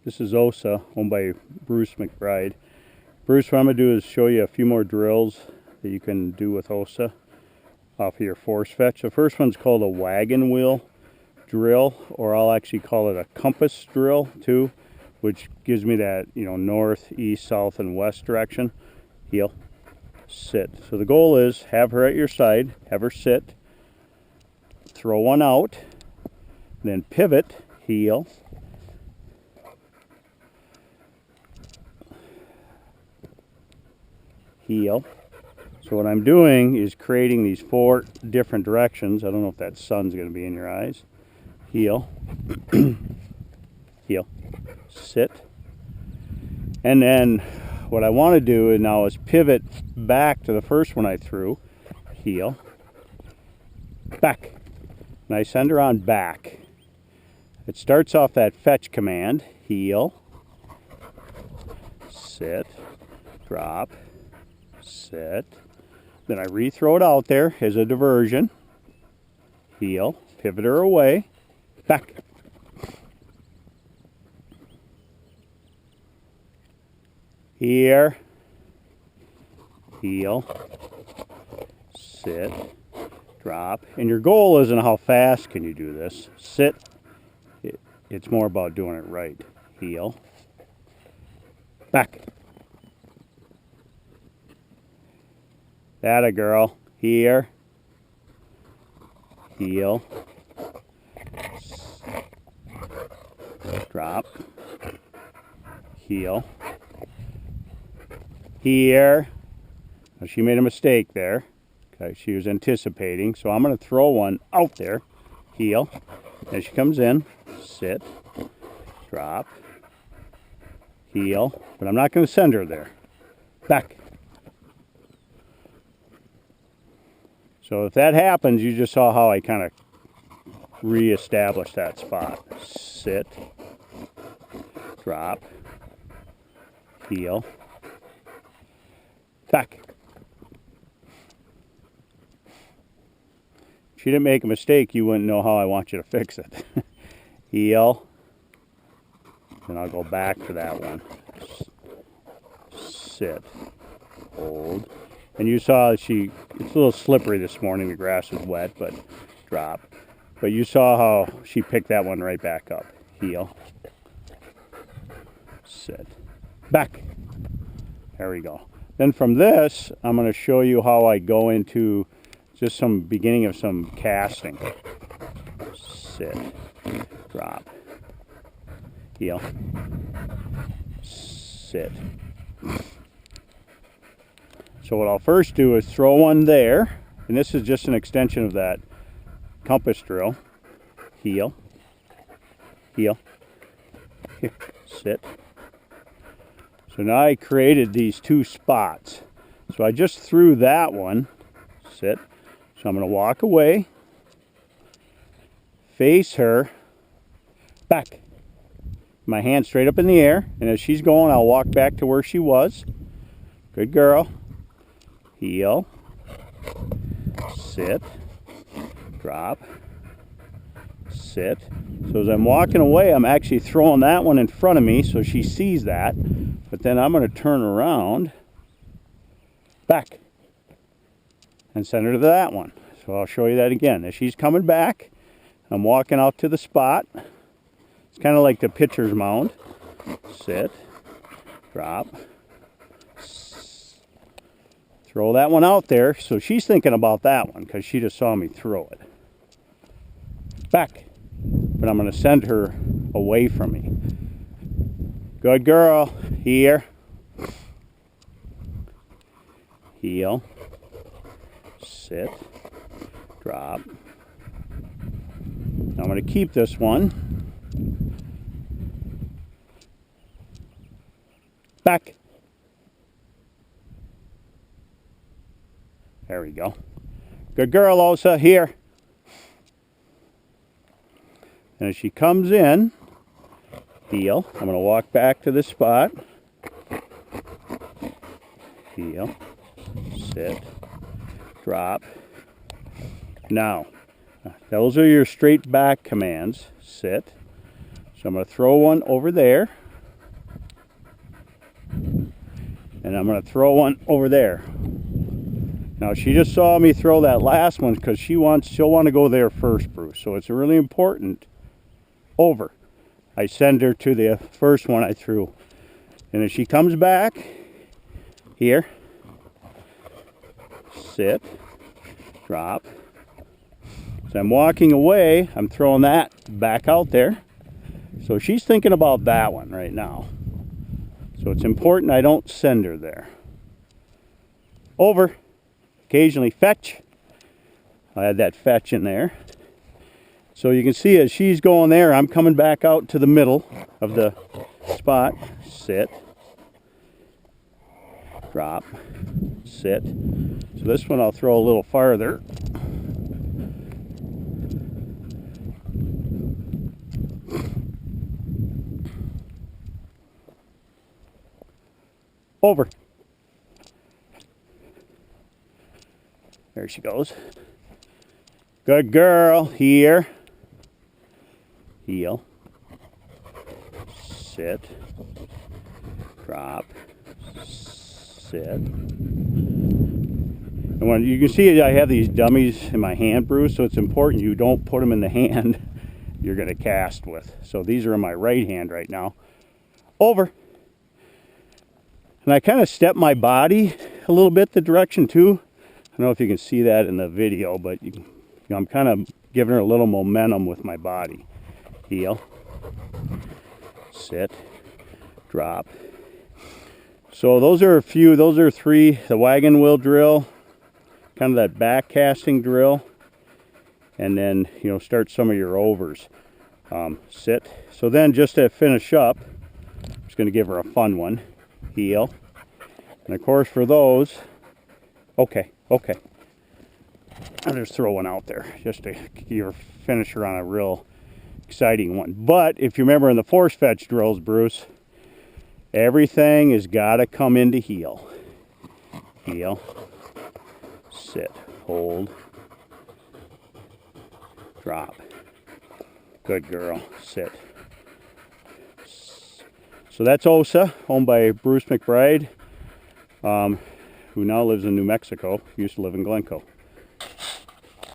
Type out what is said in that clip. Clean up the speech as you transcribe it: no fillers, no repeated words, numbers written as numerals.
This is Osa, owned by Bruce McBride. Bruce, what I'm going to do is show you a few more drills that you can do with Osa off of your force fetch. The first one's called a wagon wheel drill, or I'll actually call it a compass drill too, which gives me that, north, east, south, and west direction. Heel, sit. So the goal is have her at your side, have her sit, throw one out, then pivot, heel, heel. So what I'm doing is creating these 4 different directions. I don't know if that sun's going to be in your eyes. Heel, heel, sit. And then what I want to do now is pivot back to the first one I threw. Heel, back. And I send her on back. It starts off that fetch command. Heel, sit, drop, sit. Then I re-throw it out there as a diversion. Heel, pivot her away, back. Here, heel, sit, drop. And your goal isn't how fast can you do this. Sit. It's more about doing it right. Heel, back. That girl. Here, heel, drop, heel, here. Now she made a mistake there. Okay, she was anticipating, so I'm going to throw one out there. Heel. As she comes in, sit, drop, heel, but I'm not going to send her there. Back. So if that happens, you just saw how I kind of re-established that spot. Sit, drop, heel, back. If she didn't make a mistake, you wouldn't know how I want you to fix it. Heel, and I'll go back to that one. Sit, hold. And you saw it's a little slippery this morning, the grass is wet, but drop. But you saw how she picked that one right back up. Heel, sit, back. There we go. Then from this, I'm going to show you how I go into just some beginning of some casting. Sit, drop, heel, sit. So what I'll first do is throw one there, and this is just an extension of that compass drill. Heel, heel, here, sit. So now I created these 2 spots. So I just threw that one, sit. So I'm going to walk away, face her, back. My hand straight up in the air, and as she's going, I'll walk back to where she was. Good girl. Heel, sit, drop, sit. So as I'm walking away, I'm actually throwing that one in front of me so she sees that. But then I'm going to turn around, back, and send her to that one. So I'll show you that again. As she's coming back, I'm walking out to the spot. It's kind of like the pitcher's mound. Sit, drop, throw that one out there. So she's thinking about that one because she just saw me throw it. Back. But I'm going to send her away from me. Good girl. Here. Heel. Sit. Drop. Now I'm going to keep this one. Back. There we go. Good girl, Osa. Here. And as she comes in, heel. I'm going to walk back to this spot. Heel. Sit. Drop. Now, those are your straight back commands. Sit. So I'm going to throw one over there. And I'm going to throw one over there. Now she just saw me throw that last one because she'll want to go there first, Bruce. So it's really important. Over. I send her to the first one I threw. And if she comes back, here, sit, drop. As I'm walking away, I'm throwing that back out there. So she's thinking about that one right now. So it's important I don't send her there. Over. Occasionally fetch. I had that fetch in there. So you can see as she's going there, I'm coming back out to the middle of the spot. Sit. Drop. Sit. So this one I'll throw a little farther. Over. There she goes. Good girl. Here. Heel. Sit. Drop. Sit. And when you can see I have these dummies in my hand, Bruce, so it's important you don't put them in the hand you're going to cast with. So these are in my right hand right now. Over. And I kind of step my body a little bit the direction too. I don't know if you can see that in the video, but I'm kind of giving her a little momentum with my body. Heel. Sit. Drop. So those are three, the wagon wheel drill, kind of that back casting drill, and then, start some of your overs. Sit. So then just to finish up, I'm just going to give her a fun one. Heel. And of course for those, okay. I'll just throw one out there just to give your finisher on a real exciting one. But if you remember in the force fetch drills, Bruce, everything has got to come into heel. Heel. Sit. Hold. Drop. Good girl. Sit. So that's Osa, owned by Bruce McBride, who now lives in New Mexico. He used to live in Glencoe.